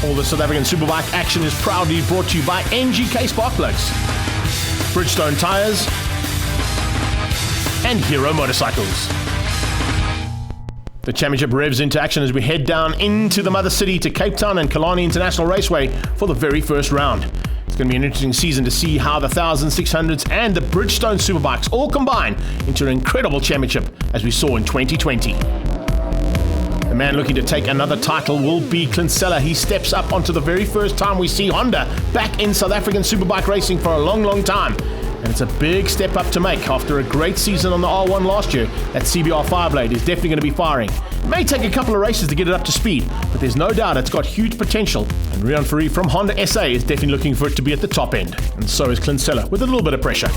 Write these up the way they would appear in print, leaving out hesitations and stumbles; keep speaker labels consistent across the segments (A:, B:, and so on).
A: All the South African Superbike action is proudly brought to you by NGK Spark Plugs, Bridgestone Tyres, and Hero Motorcycles. The championship revs into action as we head down into the mother city to Cape Town and Killarney International Raceway for the very first round. It's going to be an interesting season to see how the 1600s and the Bridgestone Superbikes all combine into an incredible championship as we saw in 2020. The man looking to take another title will be Kinsella. He steps up onto the very first time we see Honda back in South African Superbike racing for a long, long time. And it's a big step up to make after a great season on the R1 last year. That CBR Fireblade is definitely going to be firing. It may take a couple of races to get it up to speed, but there's no doubt it's got huge potential. And Rian Fourie from Honda SA is definitely looking for it to be at the top end. And so is Kinsella with a little bit of pressure.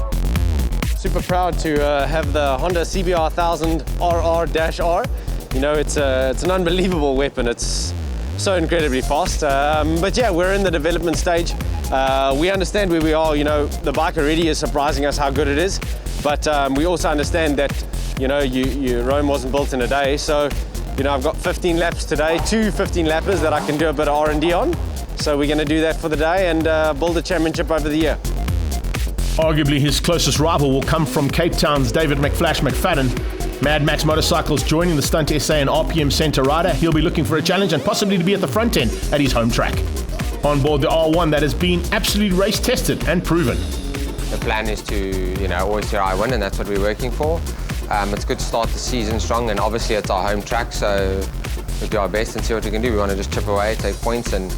B: Super proud to have the Honda CBR 1000 RR-R. You know, it's an unbelievable weapon. It's so incredibly fast. But yeah, we're in the development stage. We understand where we are. You know, the bike already is surprising us how good it is. But we also understand that, you know, Rome wasn't built in a day. So, you know, I've got 15 laps today, 2 15 lappers that I can do a bit of R&D on. So we're going to do that for the day and build a championship over the year.
A: Arguably his closest rival will come from Cape Town's David McFadden. Mad Max Motorcycles joining the Stunt SA and RPM Centre rider. He'll be looking for a challenge and possibly to be at the front end at his home track. On board the R1 that has been absolutely race tested and proven.
C: The plan is to, you know, always try win, and that's what we're working for. It's good to start the season strong, and obviously it's our home track, so we'll do our best and see what we can do. We want to just chip away, take points and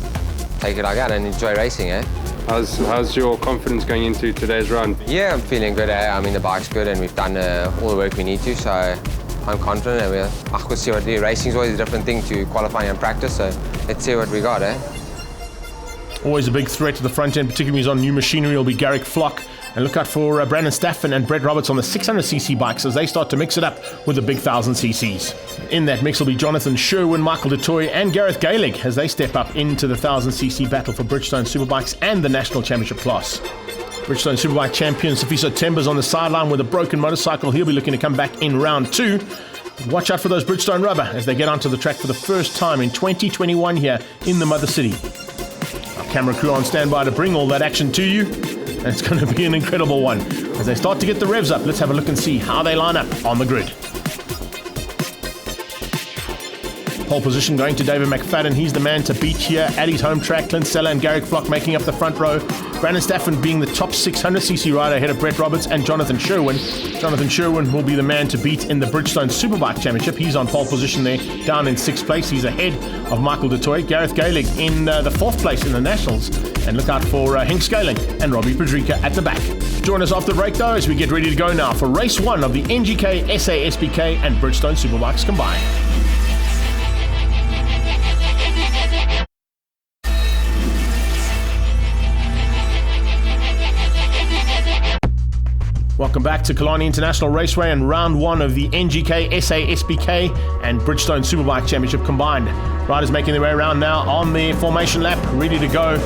C: take it like that and enjoy racing, eh?
D: How's your confidence going into today's round?
C: Yeah, I'm feeling good. I mean, the bike's good and we've done all the work we need to, so I'm confident and we'll see what we do. Racing's always a different thing to qualifying and practice, so let's see what we got, eh?
A: Always a big threat to the front end, particularly when he's on new machinery, will be Garrick Flock. And look out for Brandon Staffen and Brett Roberts on the 600cc bikes as they start to mix it up with the big 1000cc's. In that mix will be Jonathan Sherwin, Michael Du Toit and Gareth Gaelig as they step up into the 1000cc battle for Bridgestone Superbikes and the National Championship class. Bridgestone Superbike champion Sifiso Temba's on the sideline with a broken motorcycle. He'll be looking to come back in round 2. Watch out for those Bridgestone rubber as they get onto the track for the first time in 2021 here in the Mother City. Our camera crew on standby to bring all that action to you. And it's going to be an incredible one. As they start to get the revs up, let's have a look and see how they line up on the grid. Pole position going to David McFadden. He's the man to beat here at his home track. Kinsella and Garrick Flock making up the front row. Brandon Staffen being the top 600cc rider ahead of Brett Roberts and Jonathan Sherwin. Jonathan Sherwin will be the man to beat in the Bridgestone Superbike Championship. He's on pole position there, down in 6th place. He's ahead of Michael Du Toit. Gareth Gaelig in the 4th place in the Nationals. And look out for Henk Scaling and Robbie Pedrica at the back. Join us after the break though as we get ready to go now for race 1 of the NGK SA SBK and Bridgestone Superbikes combined. Welcome back to Killarney International Raceway and round 1 of the NGK SA SBK and Bridgestone Superbike Championship combined. Riders making their way around now on their formation lap, ready to go.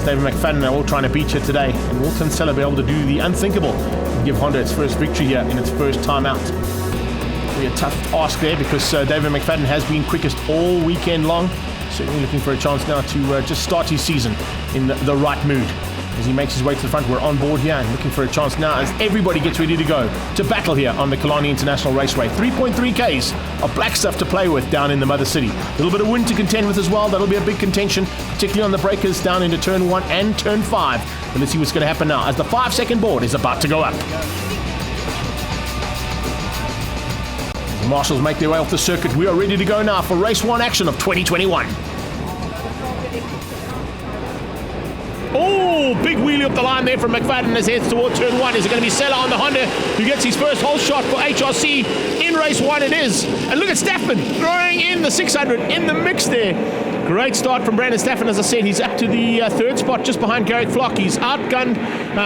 A: David McFadden are all trying to beat you today, and will Kinsella be able to do the unthinkable and give Honda its first victory here in its first time out? It'll be a tough ask there because David McFadden has been quickest all weekend long. Certainly looking for a chance now to just start his season in the right mood. As he makes his way to the front, we're on board here and looking for a chance now as everybody gets ready to go to battle here on the Killarney International Raceway. 3.3 Ks of black stuff to play with down in the Mother City. A little bit of wind to contend with as well. That'll be a big contention, particularly on the breakers down into turn 1 and turn 5. But let's see what's going to happen now as the 5-second board is about to go up. As the marshals make their way off the circuit, we are ready to go now for race 1 action of 2021. Oh, big wheelie up the line there from McFadden as he heads towards turn 1. Is it going to be Sella on the Honda who gets his first whole shot for HRC in race 1? It is. And look at Staffen throwing in the 600 in the mix there. Great start from Brandon Staffen. As I said, he's up to the third spot just behind Garrick Flock. He's outgunned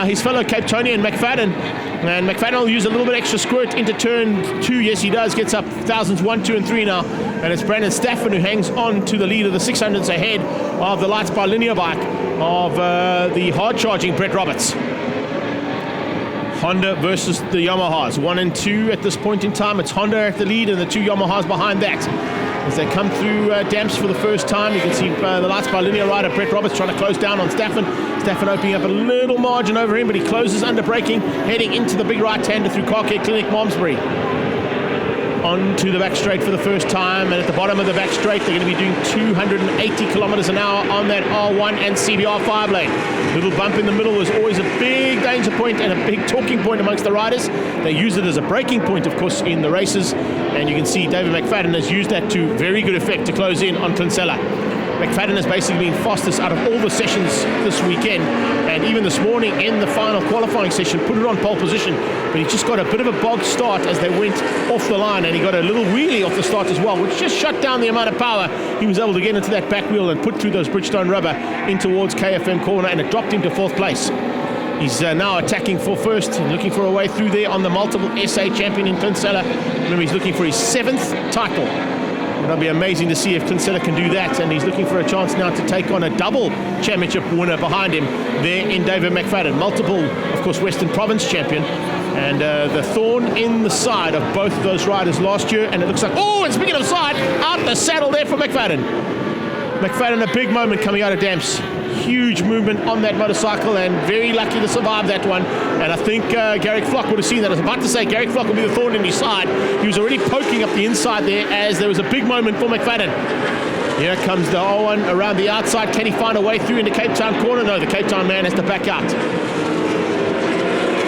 A: his fellow Cape Townian McFadden. And McFadden will use a little bit extra squirt into turn 2. Yes, he does. Gets up thousands 1, 2, and 3 now. And it's Brandon Staffen who hangs on to the lead of the 600s ahead of the Lights by Linear bike of the hard-charging Brett Roberts. Honda versus the Yamahas. 1 and 2 at this point in time. It's Honda at the lead and the 2 Yamahas behind that. As they come through Damps for the first time, you can see the Lights by Linear rider Brett Roberts trying to close down on Staffen. Staffen opening up a little margin over him, but he closes under braking, heading into the big right-hander through Car Care Clinic Malmesbury. Onto the back straight for the first time, and at the bottom of the back straight they're going to be doing 280 kilometers an hour on that R1 and CBR 5 lane. Little bump in the middle is always a big danger point and a big talking point amongst the riders. They use it as a braking point, of course, in the races, and you can see David McFadden has used that to very good effect to close in on Kinsella. McFadden has basically been fastest out of all the sessions this weekend, and even this morning in the final qualifying session put it on pole position, but he just got a bit of a bogged start as they went off the line, and he got a little wheelie off the start as well, which just shut down the amount of power he was able to get into that back wheel and put through those Bridgestone rubber in towards KFM corner, and it dropped him to 4th place. He's now attacking for first and looking for a way through there on the multiple SA champion in Kinsella. Remember, he's looking for his 7th title. It'll be amazing to see if Kinsella can do that, and he's looking for a chance now to take on a double championship winner behind him there in David McFadden. Multiple, of course, Western Province champion, and the thorn in the side of both of those riders last year, and it looks like, oh, and speaking of side, out the saddle there for McFadden. McFadden, a big moment coming out of Damps. Huge movement on that motorcycle, and very lucky to survive that one. And I think Garrick Flock would have seen that. I was about to say Garrick Flock will be the thorn in his side. He was already poking up the inside there as there was a big moment for McFadden. Here comes the R1 around the outside. Can he find a way through into Cape Town corner? No, the Cape Town man has to back out.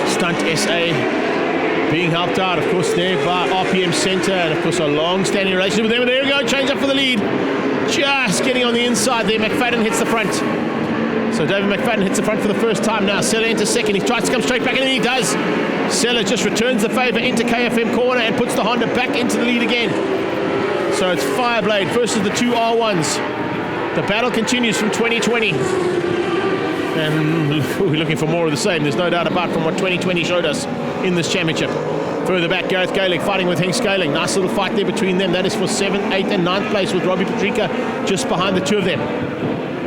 A: Stunt SA being helped out, of course, there by RPM Centre, and of course a long-standing relationship with them. And there we go, change up for the lead. Just getting on the inside there. McFadden hits the front. So David McFadden hits the front for the first time now. Sella into second. He tries to come straight back in, and he does. Sella just returns the favour into KFM corner and puts the Honda back into the lead again. So it's Fireblade versus the 2 R1s. The battle continues from 2020. And we're looking for more of the same. There's no doubt about from what 2020 showed us in this championship. Further back, Gareth Gaelic fighting with Henk Scaling. Nice little fight there between them. That is for 7th, 8th and 9th place, with Robbie Patrica just behind the two of them.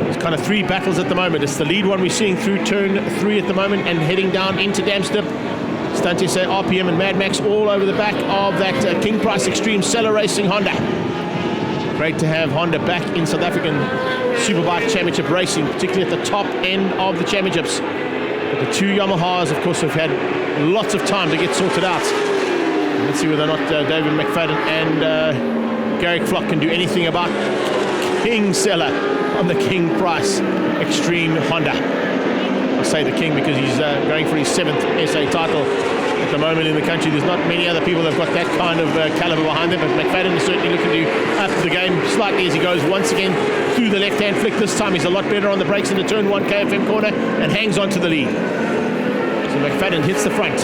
A: It's kind of 3 battles at the moment. It's the lead one we're seeing through turn 3 at the moment and heading down into Damstip. Stunt SA, RPM and Mad Max all over the back of that King Price Extreme Cellar Racing Honda. Great to have Honda back in South African Superbike Championship racing, particularly at the top end of the championships. But the 2 Yamahas, of course, have had lots of time to get sorted out. Let's see whether or not David McFadden and Garrick Flock can do anything about King Cellar on the King Price Extreme Honda. I say the King because he's going for his 7th SA title at the moment in the country. There's not many other people that have got that kind of caliber behind them, but McFadden is certainly looking to up the game slightly as he goes once again through the left-hand flick. This time he's a lot better on the brakes into turn 1 KFM corner and hangs on to the lead. So McFadden hits the front.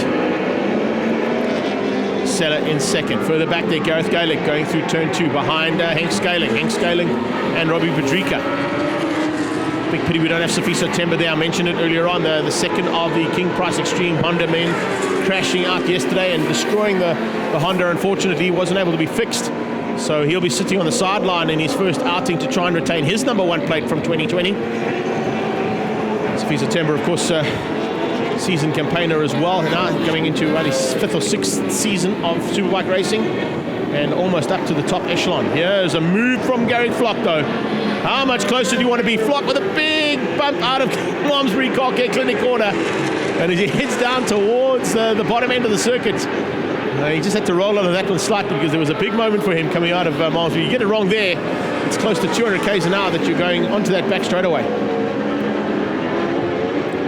A: Sella in second. Further back there, Gareth Gaelic going through turn 2 behind Henk Scaling. Henk Scaling and Robbie Patrica. Big pity we don't have Sophie September there. I mentioned it earlier on. The second of the King Price Extreme Honda men crashing out yesterday and destroying the Honda. Unfortunately, he wasn't able to be fixed. So he'll be sitting on the sideline in his first outing to try and retain his number 1 plate from 2020. Sophie September, of course, seasoned campaigner as well, now coming into his 5th or 6th season of Superbike racing and almost up to the top echelon. Here's a move from Garrick Flock though. How much closer do you want to be? Flock with a big bump out of Malmesbury Car Care Clinic corner, and as he heads down towards the bottom end of the circuit, he just had to roll over that one slightly because there was a big moment for him coming out of Malmesbury. You get it wrong there, it's close to 200 k's an hour that you're going onto that back straightaway.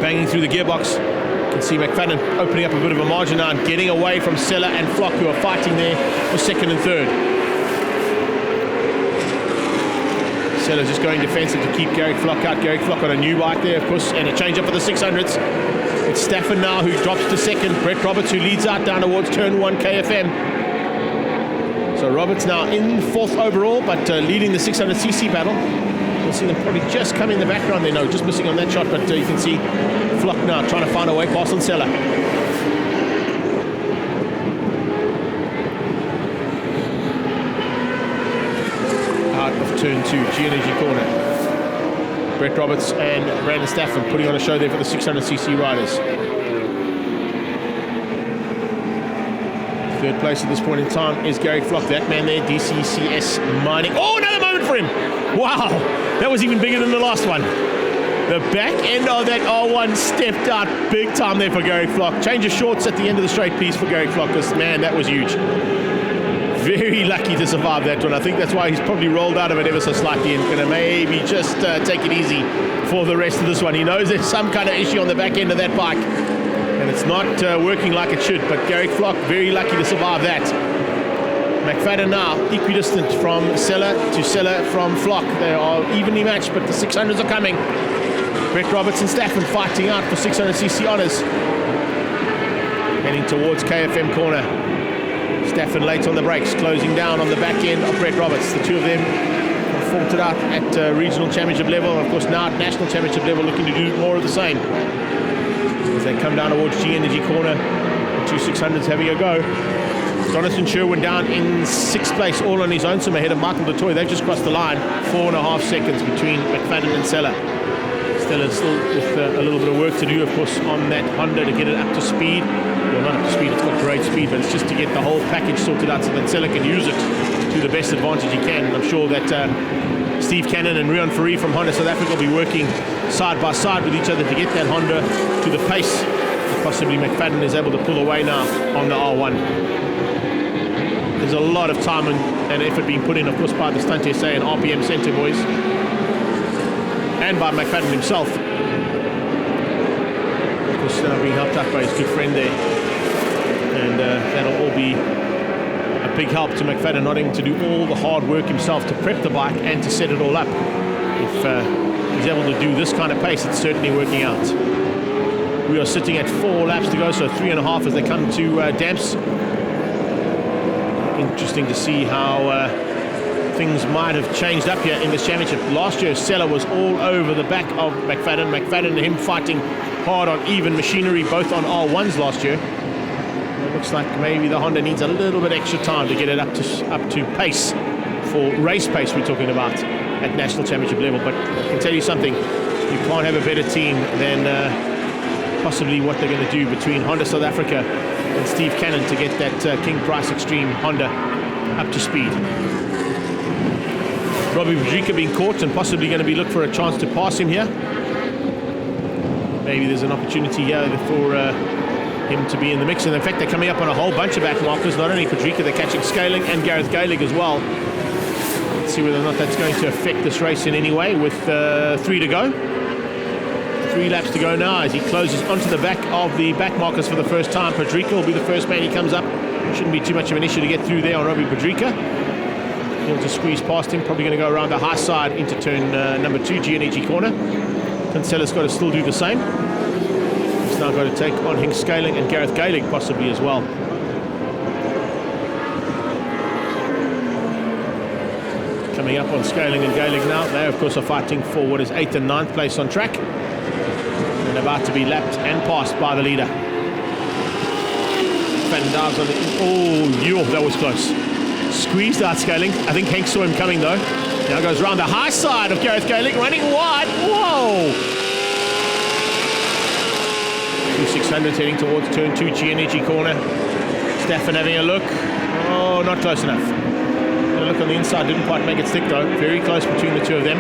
A: Banging through the gearbox. You can see McFadden opening up a bit of a margin now and getting away from Sella and Flock, who are fighting there for 2nd and 3rd. Sella's just going defensive to keep Garrick Flock out. Garrick Flock on a new bike there, of course, and a change up for the 600s. It's Staffen now who drops to 2nd. Brett Roberts who leads out down towards turn 1 KFM. So Roberts now in 4th overall, but leading the 600cc battle. You'll see them probably just come in the background there. No, just missing on that shot, but you can see Flock now trying to find a way past Ansela. Out of turn 2, G&G corner. Brett Roberts and Brandon Staffen putting on a show there for the 600cc riders. 3rd place at this point in time is Gary Flock. That man there, DCCS Mining. Oh, another moment for him. Wow, that was even bigger than the last one. The back end of that R1 stepped out big time there for Gary Flock. Change of shorts at the end of the straight, please, for Gary Flock, because, man, that was huge. Very lucky to survive that one. I think that's why he's probably rolled out of it ever so slightly and going to maybe just take it easy for the rest of this one. He knows there's some kind of issue on the back end of that bike, and it's not working like it should, but Gary Flock very lucky to survive that. McFadden now equidistant from Sella to Sella from Flock. They are evenly matched, but the 600s are coming. Brett Roberts and Staffen fighting out for 600cc honours. Heading towards KFM corner. Staffen late on the brakes, closing down on the back end of Brett Roberts. The two of them have fought it out at regional championship level. Of course, now at national championship level, looking to do more of the same. As they come down towards G&G corner, the two 600s having a go. Jonathan Sherwin down in 6th place, all on his own, so ahead of Michael Du Toit. They've just crossed the line. 4.5 seconds between McFadden and Sella. Still with a little bit of work to do, of course, on that Honda to get it up to speed. Well, not up to speed, it's got great speed, but it's just to get the whole package sorted out so that Sella can use it to the best advantage he can. And I'm sure that Steve Cannon and Rian Fourie from Honda South Africa will be working side by side with each other to get that Honda to the pace that possibly McFadden is able to pull away now on the R1. There's a lot of time and effort being put in, of course, by the Stunt SA and RPM Centre boys, and by McFadden himself. Of course, being helped out by his good friend there, and that'll all be a big help to McFadden, not having to do all the hard work himself to prep the bike and to set it all up. If he's able to do this kind of pace, it's certainly working out. We are sitting at 4 laps to go, so 3.5 as they come to Damps. Interesting to see how things might have changed up here in this championship. Last year, Sella was all over the back of McFadden. McFadden and him fighting hard on even machinery, both on R1s last year. It looks like maybe the Honda needs a little bit extra time to get it up to pace, for race pace we're talking about at national championship level. But I can tell you something, you can't have a better team than possibly what they're going to do between Honda South Africa and Steve Cannon to get that King Price Extreme Honda up to speed. Robbie Padrika being caught and possibly going to be looking for a chance to pass him here. Maybe there's an opportunity here for him to be in the mix. And in fact, they're coming up on a whole bunch of back markers. Not only Padrika, they're catching Scaling and Gareth Gaelic as well. Let's see whether or not that's going to affect this race in any way with 3 to go. 3 laps to go now as he closes onto the back of the back markers for the first time. Padrika will be the first man he comes up. Shouldn't be too much of an issue to get through there on Robbie Padrika. He'll just squeeze past him, probably going to go around the high side into turn number 2, G&G corner. Kinsella's got to still do the same. He's now got to take on Hink Scaling and Gareth Gaelic possibly as well. Coming up on Scaling and Gaelic now. They, of course, are fighting for what is 8th and 9th place on track. And about to be lapped and passed by the leader. Van Daars on the... Oh, yo, that was close. Squeezed out Scaling. I think Hank saw him coming though. Now goes around the high side of Gareth Gaelic, running wide. Whoa! 600 heading towards turn 2, G&G corner. Staffen having a look. Oh, not close enough. A look on the inside, didn't quite make it stick though. Very close between the two of them.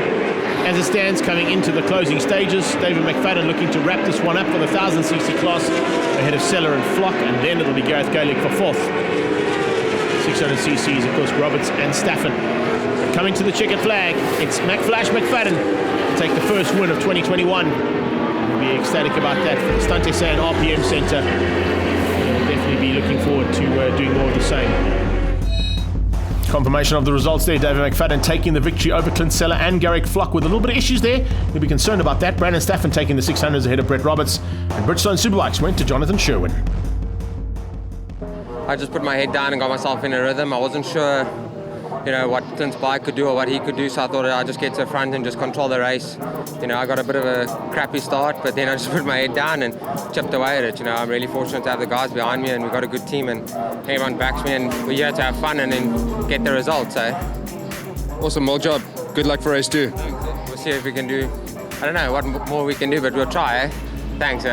A: As it stands, coming into the closing stages, David McFadden looking to wrap this one up for the 1000cc class ahead of Sella and Flock, and then it'll be Gareth Gaelic for 4th. 600cc's, of course, Roberts and Staffen. Coming to the checkered flag, it's McFlash McFadden to take the first win of 2021. We'll be ecstatic about that for the Stunt SA and RPM Centre. We'll definitely be looking forward to doing more of the same. Confirmation of the results there. David McFadden taking the victory over Clint Sella and Garrick Flock with a little bit of issues there. We'll be concerned about that. Brandon Staffen taking the 600s ahead of Brett Roberts. And Bridgestone Superbikes went to Jonathan Sherwin.
C: I just put my head down and got myself in a rhythm. I wasn't sure, what Clint's bike could do or what he could do, so I thought I'd just get to the front and just control the race. I got a bit of a crappy start, but then I just put my head down and chipped away at it. I'm really fortunate to have the guys behind me, and we've got a good team, and everyone backs me, and we're here to have fun and then get the results.
E: Awesome, well job. Good luck for race 2.
C: We'll see if we can do, I don't know what more we can do, but we'll try. Thanks.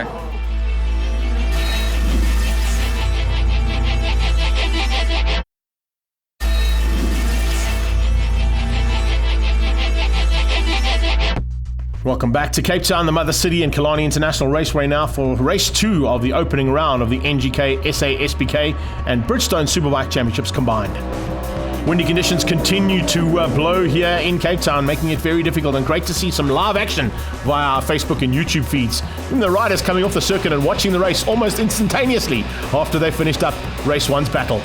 A: Welcome back to Cape Town, the mother city, and Killarney International Raceway now for race 2 of the opening round of the NGK SA SBK and Bridgestone Superbike Championships combined. Windy conditions continue to blow here in Cape Town, making it very difficult, and great to see some live action via our Facebook and YouTube feeds. Even the riders coming off the circuit and watching the race almost instantaneously after they finished up race 1's battle.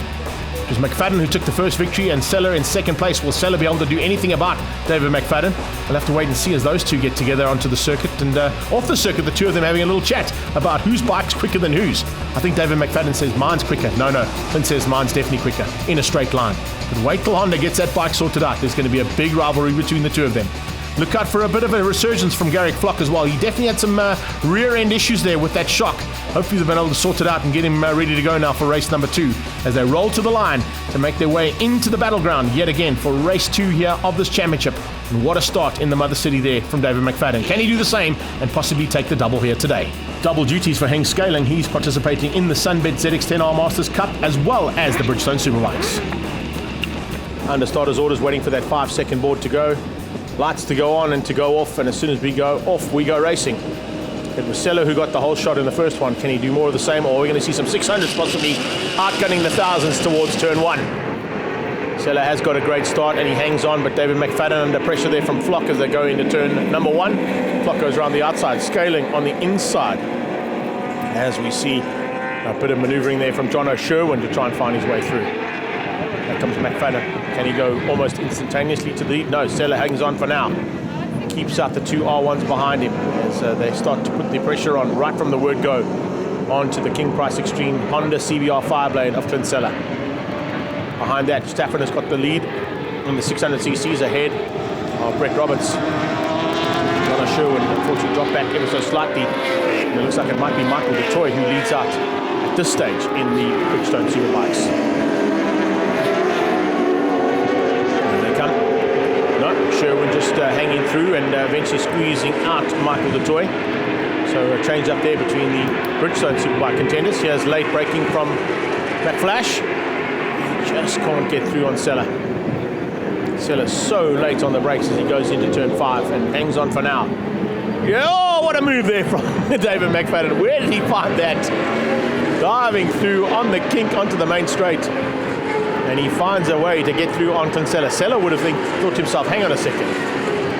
A: It was McFadden who took the first victory, and Seller in second place. Will Seller be able to do anything about David McFadden? We'll have to wait and see as those two get together onto the circuit, and off the circuit the two of them having a little chat about whose bike's quicker than whose. I think David McFadden says mine's quicker. No, Clint says mine's definitely quicker in a straight line. But wait till Honda gets that bike sorted out. There's going to be a big rivalry between the two of them. Look out for a bit of a resurgence from Garrick Flock as well. He definitely had some rear end issues there with that shock. Hopefully they've been able to sort it out and get him ready to go now for race number 2 as they roll to the line to make their way into the battleground yet again for race 2 here of this championship. And what a start in the mother city there from David McFadden. Can he do the same and possibly take the double here today? Double duties for Henk Scaling. He's participating in the Sunbet ZX10R Masters Cup as well as the Bridgestone Superbikes. Under starter's orders, waiting for that 5-second board to go. Lights to go on and to go off, and as soon as we go off, we go racing. It was Sello who got the whole shot in the first one. Can he do more of the same, or are we going to see some 600s possibly outgunning the 1000s towards turn 1? Sello has got a great start and he hangs on, but David McFadden under pressure there from Flock as they go into turn number 1. Flock goes around the outside, Scaling on the inside. As we see a bit of manoeuvring there from John O'Sherwin to try and find his way through. There comes McFadden. Can he go almost instantaneously to the lead? No, Seller hangs on for now. Keeps out the 2 R1s behind him as they start to put the pressure on right from the word go onto the King Price Extreme Honda CBR Fireblade of Clint Seller. Behind that, Stafford has got the lead in the 600cc's ahead of Brett Roberts. John O'Sherwin unfortunately dropped back ever so slightly. And it looks like it might be Michael DeToy who leads out at this stage in the Bridgestone Superbikes. Sherwin just hanging through and eventually squeezing out Michael DeToy. So a change up there between the Bridgestone Superbike contenders. Here's late braking from McFlash. Just can't get through on Seller. Seller's so late on the brakes as he goes into turn 5 and hangs on for now. Yeah, oh, what a move there from David McFadden. Where did he find that? Diving through on the kink onto the main straight. And he finds a way to get through on Clint Seller. Seller would have thought to himself, hang on a second.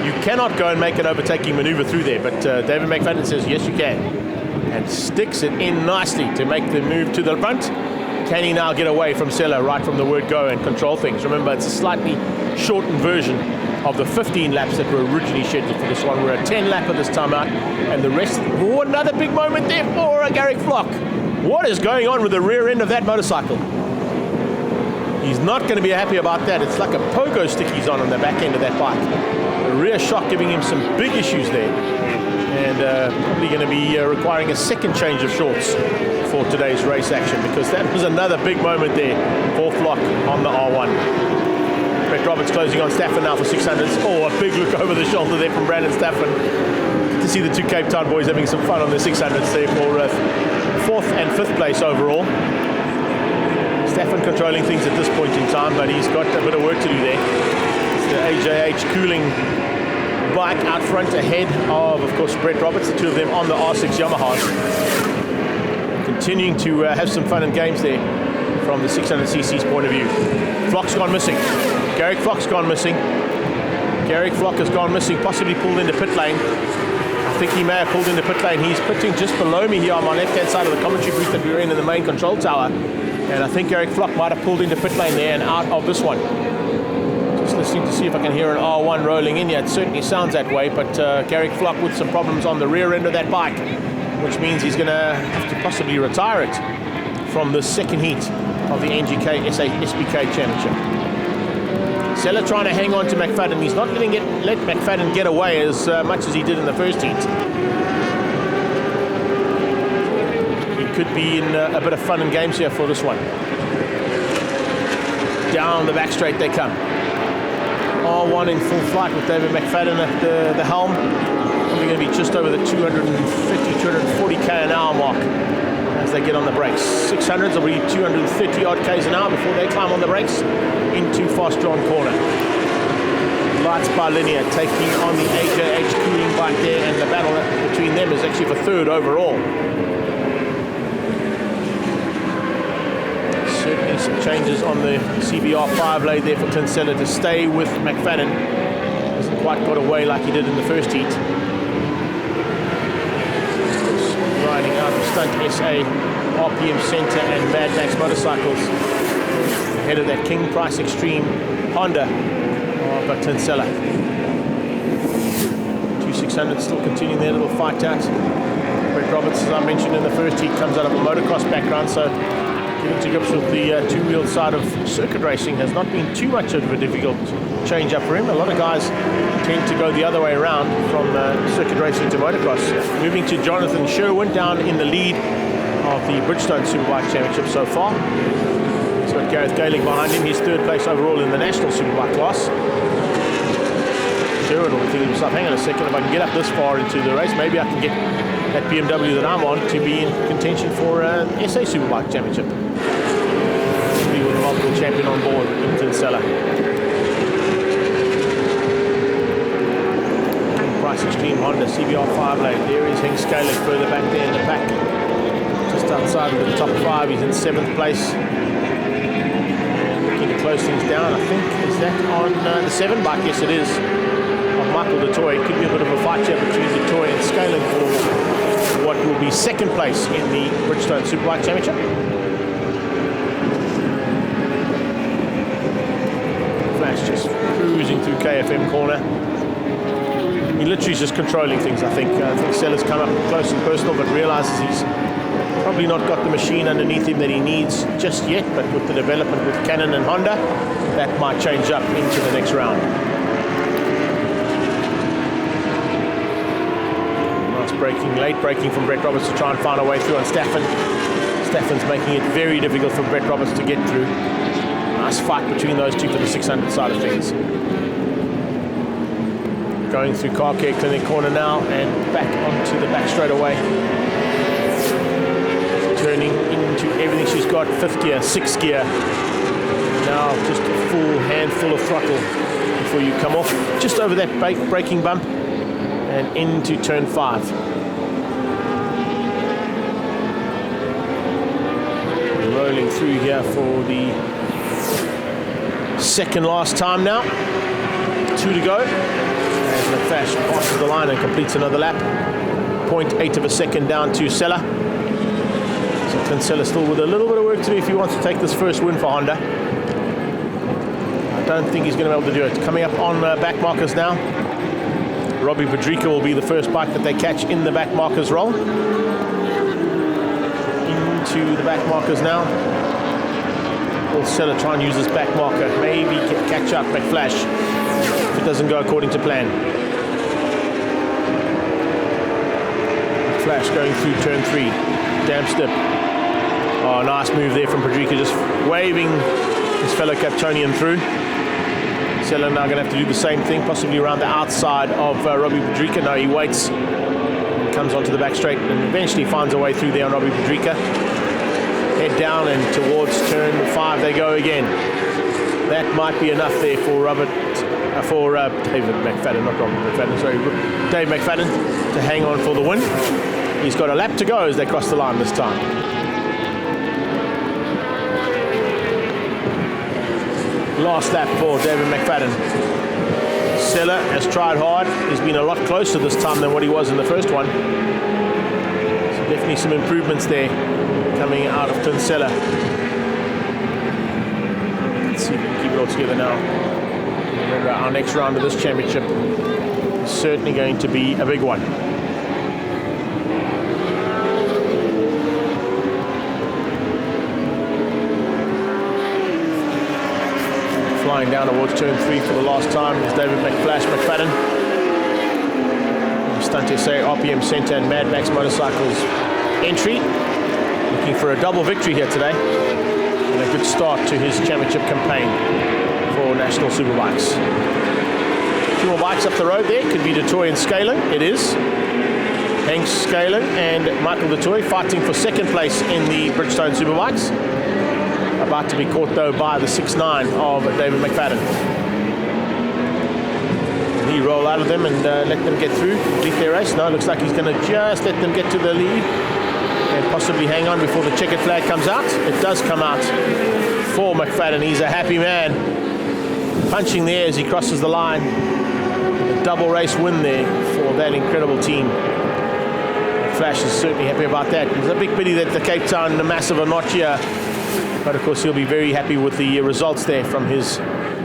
A: You cannot go and make an overtaking maneuver through there. But David McFadden says, yes, you can. And sticks it in nicely to make the move to the front. Can he now get away from Seller right from the word go and control things? Remember, it's a slightly shortened version of the 15 laps that were originally scheduled for this one. We're a 10 lapper this time out. And the rest, oh, another big moment there for Garrick Flock. What is going on with the rear end of that motorcycle? He's not going to be happy about that. It's like a pogo stick he's on the back end of that bike. The rear shock giving him some big issues there. And probably going to be requiring a second change of shorts for today's race action, because that was another big moment there for Flock on the R1. Brett Roberts closing on Stafford now for 600s. Oh, a big look over the shoulder there from Brandon Stafford. Good to see the two Cape Town boys having some fun on the 600s there for 4th and 5th place overall. Stafford controlling things at this point in time, but he's got a bit of work to do there. It's the AJH cooling bike out front ahead of course, Brett Roberts, the two of them on the R6 Yamahas. Continuing to have some fun and games there from the 600cc's point of view. Flock's gone missing. Garrick Flock's gone missing. Garrick Flock has gone missing, possibly pulled into pit lane. I think he may have pulled into pit lane. He's pitting just below me here on my left-hand side of the commentary booth that we're in the main control tower. And I think Garrick Flock might have pulled into pit lane there and out of this one. Just listening to see if I can hear an R1 rolling in here. It certainly sounds that way, but Garrick Flock with some problems on the rear end of that bike, which means he's going to have to possibly retire it from the second heat of the NGK SA SBK Championship. Sella trying to hang on to McFadden. He's not letting let McFadden get away as much as he did in the first heat. He could be in a bit of fun and games here for this one. Down the back straight they come. R1 in full flight with David McFadden at the helm. Probably going to be just over the 240k an hour mark as they get on the brakes. 600s will be 230 odd k's an hour before they climb on the brakes into fast drawn corner. Lights by Linear taking on the AJH cooling bike there, and the battle between them is actually for third overall. Certainly some changes on the CBR 5 lane there for Tinsella to stay with McFadden. Hasn't quite got away like he did in the first heat. Riding out of Stunt SA, RPM Centre and Mad Max Motorcycles. Ahead of that King Price Extreme Honda of Tinsella. 2600 still continuing their little fight out. Brett Roberts, as I mentioned in the first heat, comes out of a motocross background, so getting to grips with the two-wheel side of circuit racing has not been too much of a difficult change up for him. A lot of guys tend to go the other way around from circuit racing to motocross. Moving to Jonathan Sherwin down in the lead of the Bridgestone Superbike Championship so far. He's got Gareth Gaelic behind him. He's third place overall in the national Superbike class. Sherwin will think to himself, hang on a second, if I can get up this far into the race, maybe I can get that BMW that I'm on to be in contention for SA Superbike Championship. With a multiple champion on board in Tinsella. Price Extreme Honda CBR 5 lane. There is Henk Skalik further back there in the pack. Just outside of the top 5. He's in 7th place. Looking to close things down, I think. Is that on the 7 bike? Yes, it is. Of Michael DeToy. Could be a bit of a fight here between DeToy and Skalik for what will be 2nd place in the Bridgestone Superbike Championship. Just cruising through KFM corner. He literally is just controlling things, I think. I think Sella's come up close and personal, but realizes he's probably not got the machine underneath him that he needs just yet, but with the development with Canon and Honda, that might change up into the next round. Nice braking, late braking from Brett Roberts to try and find a way through on Staffen. Staffin's making it very difficult for Brett Roberts to get through. Nice fight between those two for the 600 side of things. Going through Car Care Clinic corner now and back onto the back straight away. Turning into everything she's got. 5th gear, 6th gear. Now just a full handful of throttle before you come off. Just over that braking bump and into turn 5. Rolling through here for the 2nd last time now. 2 to go. As McFash passes the line and completes another lap. 0.8 of a second down to Sella. So Tinsella still with a little bit of work to do if he wants to take this first win for Honda. I don't think he's going to be able to do it. Coming up on back markers now. Robbie Padrika will be the first bike that they catch in the back markers roll. Into the back markers now. Will Sella try and use this back marker, maybe catch up McFlash if it doesn't go according to plan. McFlash going through turn 3, damp stip. Oh, nice move there from Padrika, just waving his fellow Captonian through. Sella now going to have to do the same thing, possibly around the outside of Robbie Padrika. No, he waits, comes onto the back straight and eventually finds a way through there on Robbie Padrika. Head down and towards turn 5 they go again. That might be enough there for David McFadden, not Robert McFadden, sorry, Dave McFadden to hang on for the win. He's got a lap to go as they cross the line this time. Last lap for David McFadden. Sella has tried hard. He's been a lot closer this time than what he was in the first one. So definitely some improvements there coming out of Tinsella. Let's see if we can keep it all together now. Remember, our next round of this championship is certainly going to be a big one. Flying down towards turn 3 for the last time is David McFadden. Stunt SA, RPM Centre and Mad Max Motorcycles entry. Looking for a double victory here today. And a good start to his championship campaign for National Superbikes. 2 more bikes up the road there. Could be Detoy and Scaling. It is. Hanks Scaling and Michael Detoy fighting for second place in the Bridgestone Superbikes. About to be caught though by the 6'9" of David McFadden. He roll out of them and let them get through, complete their race. No, it looks like he's going to just let them get to the lead and possibly hang on before the checkered flag comes out. It does come out for McFadden. He's a happy man. Punching there as he crosses the line. A double race win there for that incredible team. Flash is certainly happy about that. It's a big pity that the Cape Town Massive are not here. But of course he'll be very happy with the results there from his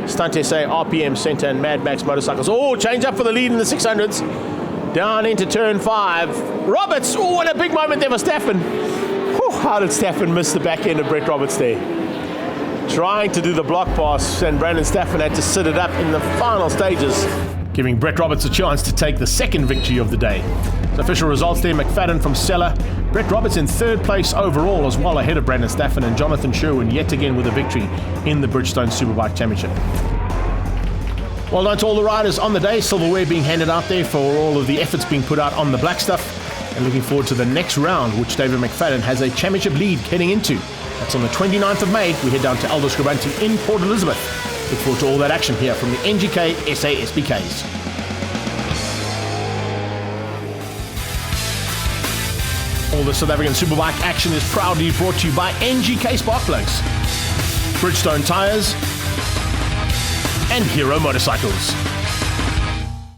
A: Stunt SA, RPM Centre and Mad Max Motorcycles. Oh, change up for the lead in the 600s. Down into turn 5. Roberts, oh, what a big moment there for Staffen. Whew, how did Staffen miss the back end of Brett Roberts there? Trying to do the block pass, and Brandon Staffen had to sit it up in the final stages, giving Brett Roberts a chance to take the second victory of the day. The official results there, McFadden from Seller. Brett Roberts in 3rd place overall, as well ahead of Brandon Staffen, and Jonathan Sherwin yet again with a victory in the Bridgestone Superbike Championship. Well done to all the riders on the day. Silverware being handed out there for all of the efforts being put out on the black stuff. And looking forward to the next round, which David McFadden has a championship lead heading into. That's on the 29th of May. We head down to Elders Grabanti in Port Elizabeth. Look forward to all that action here from the NGK SA SBKs. All the South African Superbike action is proudly brought to you by NGK Spark Plugs, Bridgestone Tyres, and Hero Motorcycles.